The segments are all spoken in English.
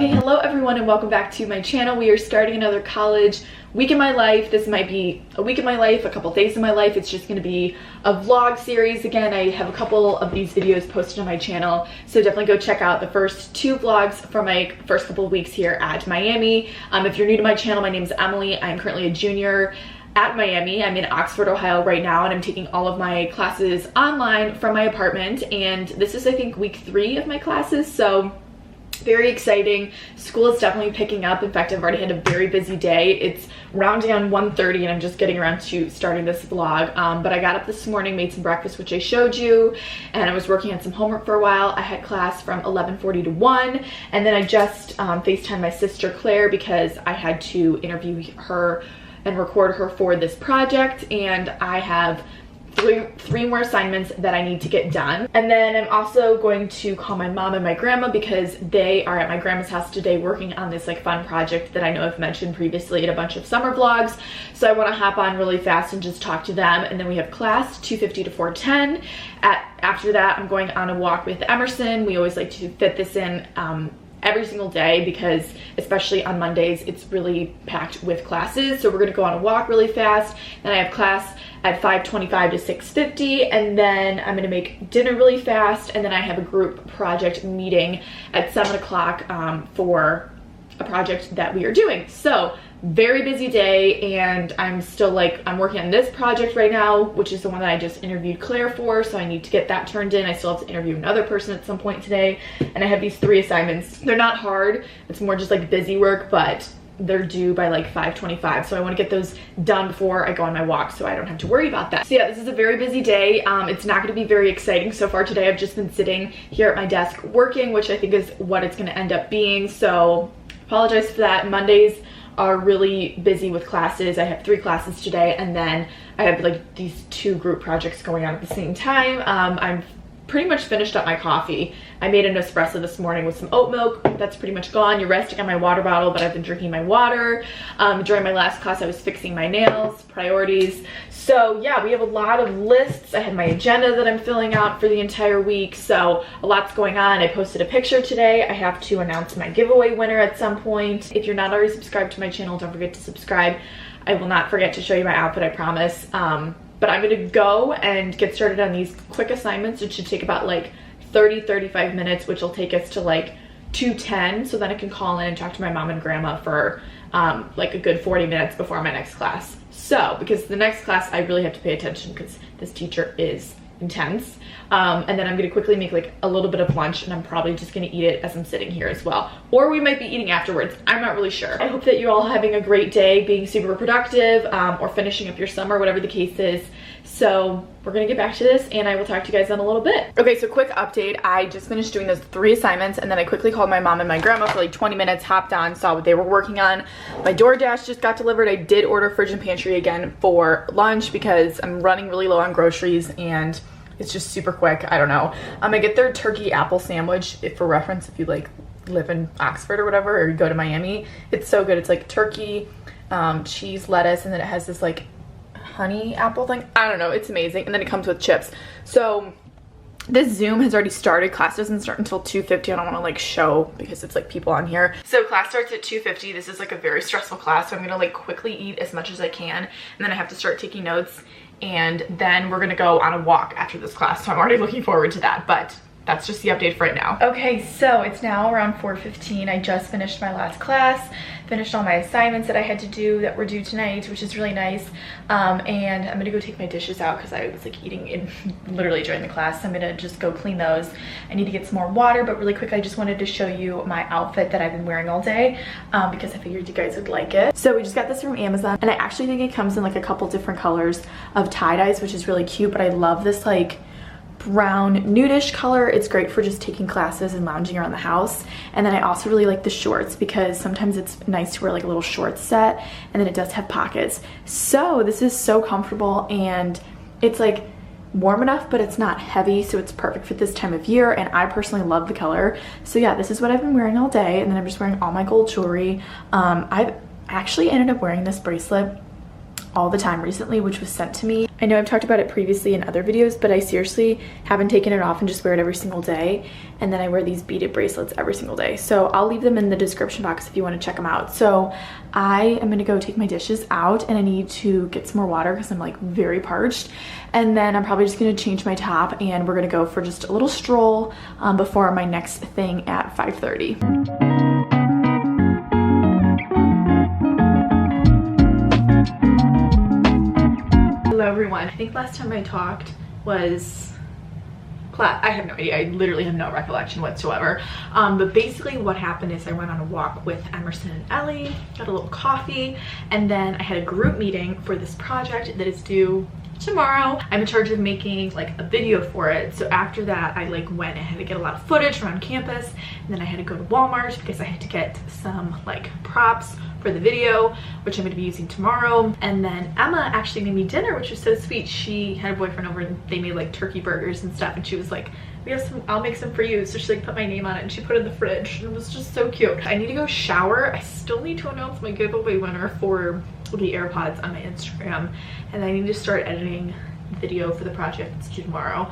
Okay, hello everyone and welcome back to my channel. We are starting another college week in my life. This might be a week in my life, a couple days in my life. It's just gonna be a vlog series. Again, I have a couple of these videos posted on my channel, so definitely go check out the first two vlogs from my first couple of weeks here at Miami. If you're new to my channel, my name is Emily. I'm currently a junior at Miami. I'm in Oxford, Ohio right now, and I'm taking all of my classes online from my apartment, and this is, I think, week 3 of my classes, so very exciting. School is definitely picking up. In fact, I've already had a very busy day. It's rounding on 1:30 and I'm just getting around to starting this vlog. But I got up this morning, made some breakfast, which I showed you, and I was working on some homework for a while. I had class from 11:40 to 1, and then I just FaceTimed my sister Claire because I had to interview her and record her for this project, and I have three more assignments that I need to get done. And then I'm also going to call my mom and my grandma because they are at my grandma's house today working on this like fun project that I know I've mentioned previously in a bunch of summer vlogs. So I want to hop on really fast and just talk to them. And then we have class 2:50 to 4:10. After that, I'm going on a walk with Emerson. We always like to fit this in every single day because especially on Mondays it's really packed with classes. So we're gonna go on a walk really fast. Then I have class at 5:25 to 6:50, and then I'm gonna make dinner really fast, and then I have a group project meeting at 7 o'clock for a project that we are doing. So very busy day, and I'm still I'm working on this project right now, which is the one that I just interviewed Claire for, so I need to get that turned in. I still have to interview another person at some point today, and I have these 3 assignments. They're not hard, it's more just like busy work, but they're due by like 5:25, so I want to get those done before I go on my walk so I don't have to worry about that. So yeah, this is a very busy day. It's not going to be very exciting so far today. I've just been sitting here at my desk working, which I think is what it's going to end up being, so apologize for that. Mondays are really busy with classes. I have 3 classes today, and then I have like these 2 group projects going on at the same time. I'm pretty much finished up my coffee. I made an espresso this morning with some oat milk. That's pretty much gone. You're resting on my water bottle, but I've been drinking my water. During my last class, I was fixing my nails, priorities. So yeah, we have a lot of lists. I have my agenda that I'm filling out for the entire week. So a lot's going on. I posted a picture today. I have to announce my giveaway winner at some point. If you're not already subscribed to my channel, don't forget to subscribe. I will not forget to show you my outfit, I promise. But I'm gonna go and get started on these quick assignments. It should take about like 30-35 minutes, which will take us to like 2:10. So then I can call in and talk to my mom and grandma for like a good 40 minutes before my next class. So, because the next class I really have to pay attention because this teacher is intense. And then I'm gonna quickly make like a little bit of lunch, and I'm probably just gonna eat it as I'm sitting here as well. Or we might be eating afterwards, I'm not really sure. I hope that you're all having a great day, being super productive, or finishing up your summer, whatever the case is. So we're gonna get back to this, and I will talk to you guys in a little bit. Okay, so quick update. I just finished doing those 3 assignments, and then I quickly called my mom and my grandma for like 20 minutes, hopped on, saw what they were working on. My DoorDash just got delivered. I did order fridge and pantry again for lunch because I'm running really low on groceries, and it's just super quick. I don't know. I get their turkey apple sandwich, if for reference, if you like live in Oxford or whatever, or you go to Miami. It's so good. It's like turkey, cheese, lettuce, and then it has this like honey apple thing. I don't know. It's amazing. And then it comes with chips. So this Zoom has already started. Class doesn't start until 2:50. I don't want to like show because it's like people on here. So class starts at 2:50. This is like a very stressful class, so I'm gonna like quickly eat as much as I can, and then I have to start taking notes, and then we're gonna go on a walk after this class, so I'm already looking forward to that. But that's just the update for right now. Okay, so it's now around 4:15. I just finished my last class, finished all my assignments that I had to do that were due tonight, which is really nice. And I'm gonna go take my dishes out because I was like eating in literally during the class. So I'm gonna just go clean those. I need to get some more water, but really quick, I just wanted to show you my outfit that I've been wearing all day because I figured you guys would like it. So we just got this from Amazon, and I actually think it comes in like a couple different colors of tie-dyes, which is really cute, but I love this like brown nudish color. It's great for just taking classes and lounging around the house. And then I also really like the shorts because sometimes it's nice to wear like a little shorts set, and then it does have pockets. So this is so comfortable, and it's like warm enough, but it's not heavy, so it's perfect for this time of year, and I personally love the color. So yeah, this is what I've been wearing all day, and then I'm just wearing all my gold jewelry. I've actually ended up wearing this bracelet all the time recently, which was sent to me. I know I've talked about it previously in other videos, but I seriously haven't taken it off and just wear it every single day. And then I wear these beaded bracelets every single day. So I'll leave them in the description box if you want to check them out. So I am gonna go take my dishes out, and I need to get some more water because I'm like very parched. And then I'm probably just gonna change my top, and we're gonna go for just a little stroll before my next thing at 5:30. Hello everyone. I think last time I talked was class. I have no idea. I literally have no recollection whatsoever. But basically what happened is I went on a walk with Emerson and Ellie, got a little coffee, and then I had a group meeting for this project that is due tomorrow. I'm in charge of making like a video for it. So after that, I like went and had to get a lot of footage around campus, and then I had to go to Walmart because I had to get some like props for the video, which I'm going to be using tomorrow. And then Emma actually made me dinner, which was so sweet. She had a boyfriend over and they made like turkey burgers and stuff, and she was like, we have some, I'll make some for you. So she like put my name on it and she put it in the fridge, and it was just so cute. I need to go shower. I still need to announce my giveaway winner for the AirPods on my Instagram, and I need to start editing video for the project that's due tomorrow.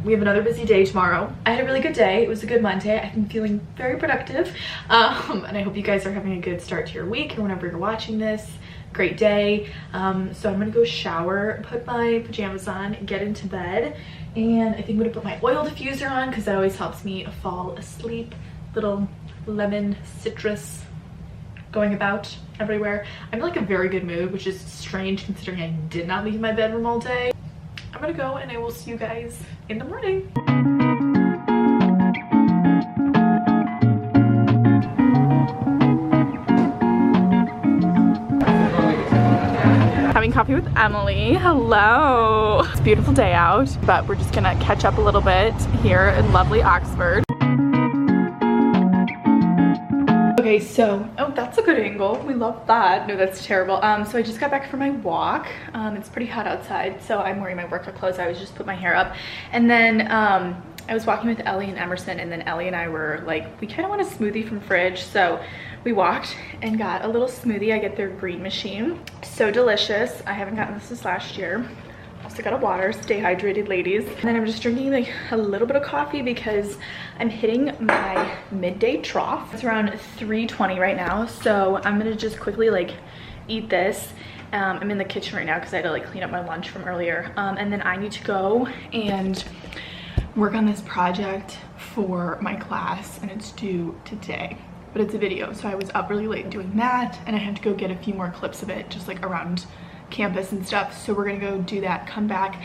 We have another busy day tomorrow. I had a really good day. It was a good Monday. I've been feeling very productive, and I hope you guys are having a good start to your week or whenever you're watching this. Great day. So I'm gonna go shower, put my pajamas on, get into bed, and I think I'm gonna put my oil diffuser on because that always helps me fall asleep. Little lemon citrus going about everywhere. I'm in like a very good mood, which is strange considering I did not leave my bedroom all day. I'm gonna go and I will see you guys in the morning. Having coffee with Emily. Hello. It's a beautiful day out, but we're just gonna catch up a little bit here in lovely Oxford. Okay, so, oh, that's a good angle. We love that. No, that's terrible. So I just got back from my walk. It's pretty hot outside, so I'm wearing my workout clothes. I was just put my hair up. And then I was walking with Ellie and Emerson, and then Ellie and I were like, we kind of want a smoothie from the fridge. So we walked and got a little smoothie. I get their green machine. So delicious. I haven't gotten this last year. Also got a water, stay hydrated ladies. And then I'm just drinking like a little bit of coffee because I'm hitting my midday trough. It's around 3:20 right now. So I'm gonna just quickly like eat this. I'm in the kitchen right now because I had to like clean up my lunch from earlier. And then I need to go and work on this project for my class, and it's due today. But it's a video, so I was up really late doing that, and I had to go get a few more clips of it just like around campus and stuff. So we're gonna go do that, come back,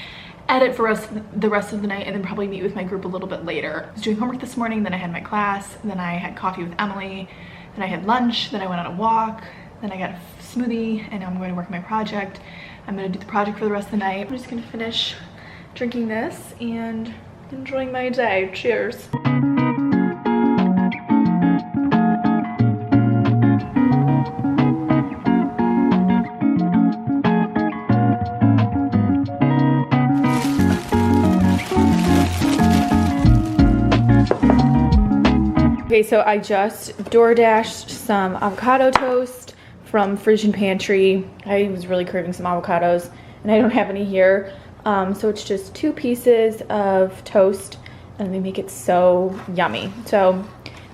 edit for the rest of the night, and then probably meet with my group a little bit later. I was doing homework this morning, then I had my class, then I had coffee with Emily, then I had lunch, then I went on a walk, then I got a smoothie, and now I'm going to work on my project. I'm gonna do the project for the rest of the night. I'm just gonna finish drinking this and enjoying my day. Cheers. Okay, so I just DoorDashed some avocado toast from Frisian Pantry. I was really craving some avocados, and I don't have any here. So it's just 2 pieces of toast, and they make it so yummy. So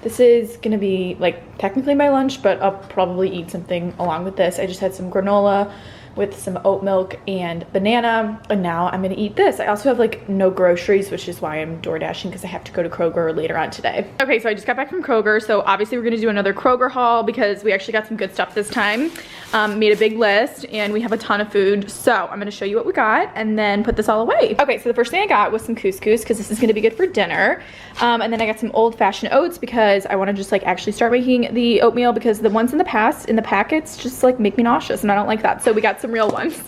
this is gonna be like technically my lunch, but I'll probably eat something along with this. I just had some granola with some oat milk and banana, and now I'm gonna eat this. I also have like no groceries, which is why I'm DoorDashing, because I have to go to Kroger later on today. Okay, so I just got back from Kroger, so obviously we're gonna do another Kroger haul because we actually got some good stuff this time. Made a big list, and we have a ton of food, so I'm gonna show you what we got and then put this all away. Okay, so the first thing I got was some couscous, because this is gonna be good for dinner. And then I got some old-fashioned oats because I wanna just like actually start making the oatmeal, because the ones in the past, in the packets, just like make me nauseous, and I don't like that. So we got some real ones.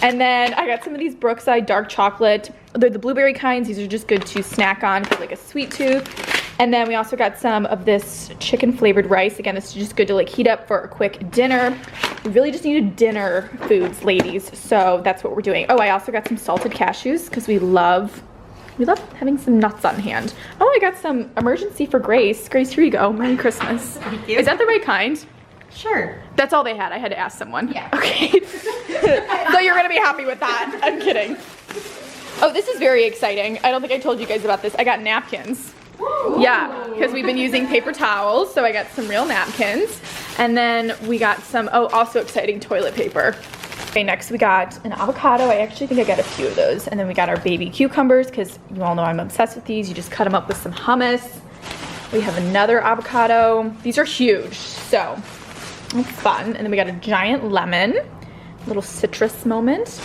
And then I got some of these Brookside dark chocolate. They're the blueberry kinds. These are just good to snack on for like a sweet tooth. And then we also got some of this chicken flavored rice. Again, this is just good to like heat up for a quick dinner. We really just needed dinner foods, ladies. So that's what we're doing. Oh, I also got some salted cashews because we love having some nuts on hand. Oh, I got some emergency for Grace. Grace, here you go. Merry Christmas. Thank you. Is that the right kind? Sure. That's all they had. I had to ask someone. Yeah. Okay. So you're gonna be happy with that. I'm kidding. Oh, this is very exciting. I don't think I told you guys about this. I got napkins. Yeah, because we've been using paper towels, so I got some real napkins. And then we got some, oh, also exciting, toilet paper. Okay, next we got an avocado. I actually think I got a few of those. And then we got our baby cucumbers, because you all know I'm obsessed with these. You just cut them up with some hummus. We have another avocado. These are huge, so it's fun. And then we got a giant lemon, little citrus moment.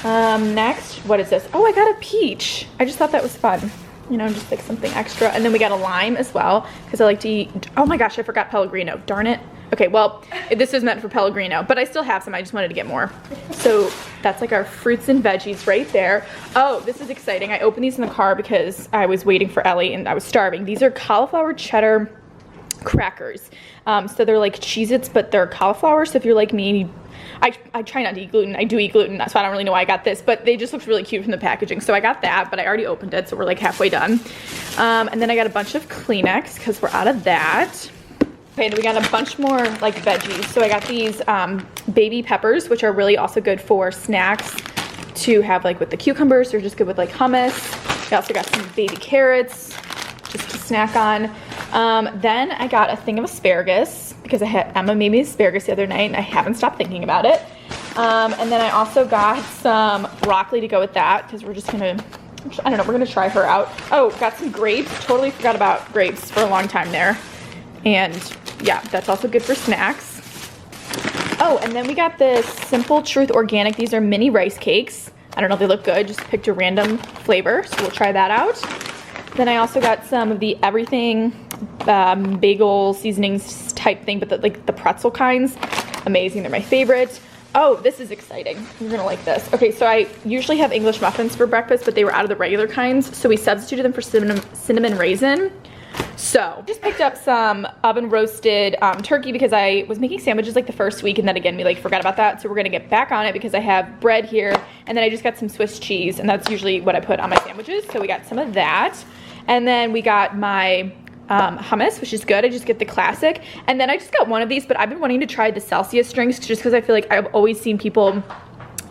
Next, what is this? Oh, I got a peach. I just thought that was fun. You know, just like something extra. And then we got a lime as well, because I like to eat, oh my gosh, I forgot Pellegrino, darn it. Okay, well, this is meant for Pellegrino, but I still have some, I just wanted to get more. So that's like our fruits and veggies right there. Oh, this is exciting. I opened these in the car because I was waiting for Ellie and I was starving. These are cauliflower cheddar crackers. So they're like Cheez-Its, but they're cauliflower. So if you're like me, I try not to eat gluten. I do eat gluten, so I don't really know why I got this, but they just looked really cute from the packaging. So I got that, but I already opened it, so we're like halfway done. And then I got a bunch of Kleenex because we're out of that. Okay, then we got a bunch more like veggies. So I got these baby peppers, which are really also good for snacks to have like with the cucumbers. They're just good with like hummus. I also got some baby carrots just to snack on. Then I got a thing of asparagus because Emma made me asparagus the other night and I haven't stopped thinking about it. And then I also got some broccoli to go with that because we're just gonna, I don't know, we're gonna try her out. Oh, got some grapes. Totally forgot about grapes for a long time there. And yeah, that's also good for snacks. Oh, and then we got this Simple Truth Organic. These are mini rice cakes. I don't know if they look good, just picked a random flavor, so we'll try that out. Then I also got some of the everything bagel seasonings type thing, but like the pretzel kinds. Amazing, they're my favorite. Oh, this is exciting. You're gonna like this. Okay, so I usually have English muffins for breakfast, but they were out of the regular kinds, so we substituted them for cinnamon raisin. So just picked up some oven roasted turkey because I was making sandwiches like the first week, and then again we like forgot about that, so we're gonna get back on it because I have bread here, and then I just got some Swiss cheese, and that's usually what I put on my sandwiches, so we got some of that. And then we got my hummus, which is good. I just get the classic. And then I just got one of these, but I've been wanting to try the Celsius drinks just because I feel like I've always seen people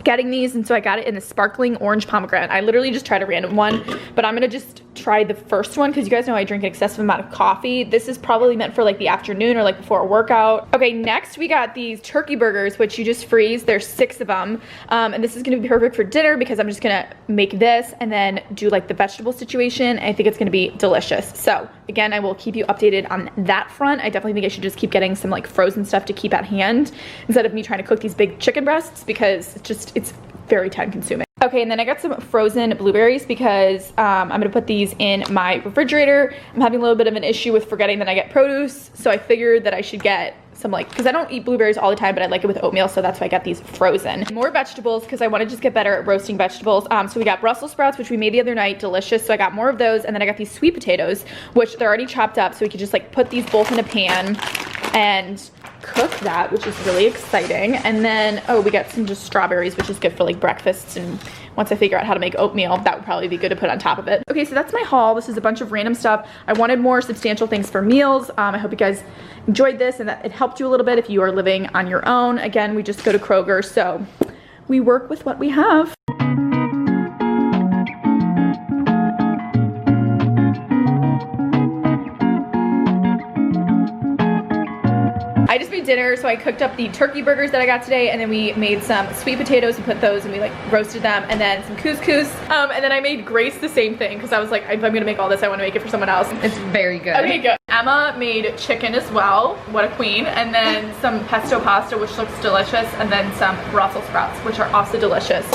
getting these, and so I got it in the sparkling orange pomegranate. I literally just tried a random one, but I'm gonna just try the first one because you guys know I drink an excessive amount of coffee. This is probably meant for like the afternoon or like before a workout. Okay, next we got these turkey burgers, which you just freeze. There's 6 of them, and this is gonna be perfect for dinner because I'm just gonna make this and then do like the vegetable situation. I think it's gonna be delicious. So again, I will keep you updated on that front. I definitely think I should just keep getting some like frozen stuff to keep at hand instead of me trying to cook these big chicken breasts because it's very time consuming. Okay, and then I got some frozen blueberries because I'm gonna put these in my refrigerator. I'm having a little bit of an issue with forgetting that I get produce, so I figured that I should get some like, because I don't eat blueberries all the time, but I like it with oatmeal, so that's why I got these frozen. More vegetables because I want to just get better at roasting vegetables. So we got Brussels sprouts, which we made the other night, delicious, so I got more of those, and then I got these sweet potatoes, which they're already chopped up, so we could just like put these both in a pan and cook that, which is really exciting. And then, oh, we got some just strawberries, which is good for like breakfasts, and once I figure out how to make oatmeal, that would probably be good to put on top of it. Okay, so that's my haul. This is a bunch of random stuff. I wanted more substantial things for meals. I hope you guys enjoyed this and that it helped you a little bit if you are living on your own. Again, we just go to Kroger, so we work with what we have. I just made dinner, so I cooked up the turkey burgers that I got today, and then we made some sweet potatoes and put those, and we like roasted them, and then some couscous. And then I made Grace the same thing because I was like, if I'm gonna make all this, I want to make it for someone else. It's very good. Okay, good. Emma made chicken as well, what a queen, and then some pesto pasta, which looks delicious, and then some Brussels sprouts, which are also delicious.